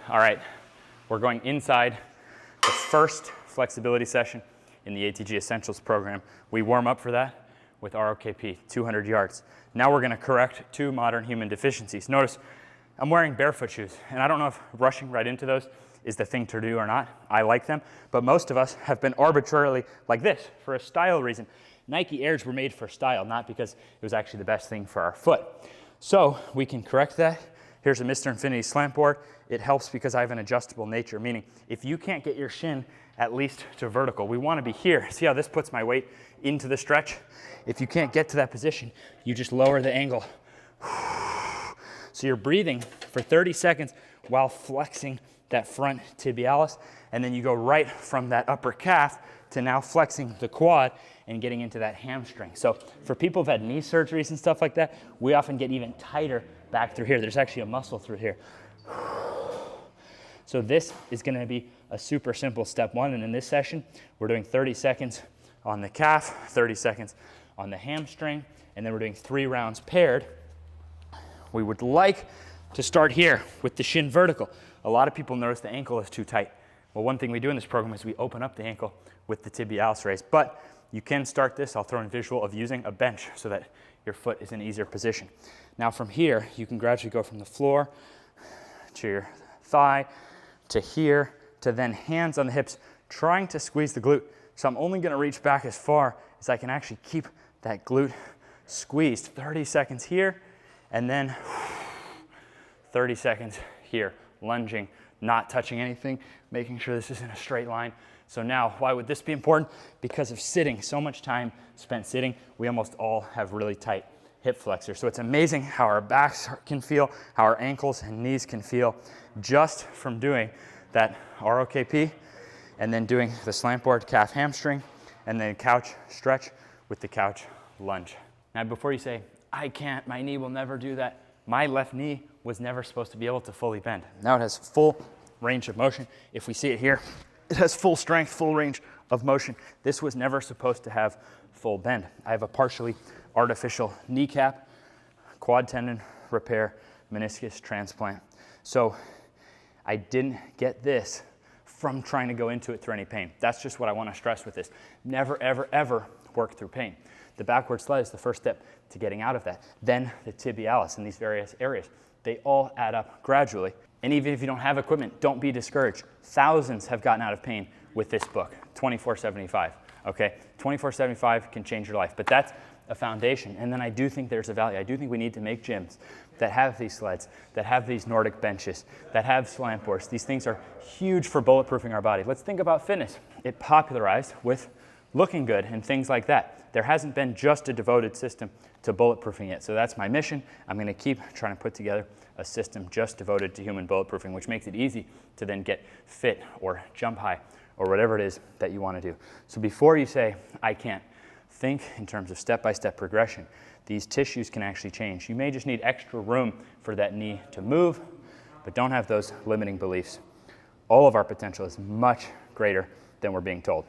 All right, we're going inside the first flexibility session in the ATG Essentials program. We warm up for that with ROKP, 200 yards. Now we're gonna correct 2 modern human deficiencies. Notice I'm wearing barefoot shoes, and I don't know if rushing right into those is the thing to do or not. I like them, but most of us have been arbitrarily like this for a style reason. Nike Airs were made for style, not because it was actually the best thing for our foot. So we can correct that. Here's a Mr. Infinity slant board. It helps because I have an adjustable nature, meaning if you can't get your shin at least to vertical, we want to be here. See how this puts my weight into the stretch? If you can't get to that position, you just lower the angle. So you're breathing for 30 seconds while flexing that front tibialis, and then you go right from that upper calf to now flexing the quad and getting into that hamstring. So for people who've had knee surgeries and stuff like that, we often get even tighter back through here. There's actually a muscle through here. So this is going to be a super simple step 1, and in this session, we're doing 30 seconds on the calf, 30 seconds on the hamstring, and then we're doing 3 rounds paired. We would like to start here with the shin vertical. A lot of people notice the ankle is too tight. Well, one thing we do in this program is we open up the ankle with the tibialis raise, but you can start this. I'll throw in visual of using a bench so that your foot is in an easier position. Now from here, you can gradually go from the floor to your thigh, to here, to then hands on the hips, trying to squeeze the glute. So I'm only gonna reach back as far as I can actually keep that glute squeezed. 30 seconds here, and then 30 seconds here, lunging, not touching anything, making sure this is in a straight line. So now, why would this be important? Because of sitting, so much time spent sitting, we almost all have really tight hip flexors. So it's amazing how our backs can feel, how our ankles and knees can feel just from doing that ROKP and then doing the slant board calf hamstring and then couch stretch with the couch lunge. Now before you say, I can't, my knee will never do that, my left knee was never supposed to be able to fully bend. Now it has full range of motion. If we see it here, it has full strength, full range of motion. This was never supposed to have full bend. I have a partially artificial kneecap, quad tendon repair, meniscus transplant. So I didn't get this from trying to go into it through any pain. That's just what I want to stress with this. Never, ever, ever work through pain. The backward slide is the first step to getting out of that. Then the tibialis in these various areas. They all add up gradually. And even if you don't have equipment, don't be discouraged. Thousands have gotten out of pain with this book, 24/75, okay? 24/75 can change your life, but that's a foundation. And then I do think there's a value. I do think we need to make gyms that have these sleds, that have these Nordic benches, that have slant boards. These things are huge for bulletproofing our body. Let's think about fitness. It popularized with looking good and things like that. There hasn't been just a devoted system to bulletproofing yet. So that's my mission. I'm going to keep trying to put together a system just devoted to human bulletproofing, which makes it easy to then get fit or jump high or whatever it is that you want to do. So before you say, I can't, think in terms of step-by-step progression. These tissues can actually change. You may just need extra room for that knee to move, but don't have those limiting beliefs. All of our potential is much greater than we're being told.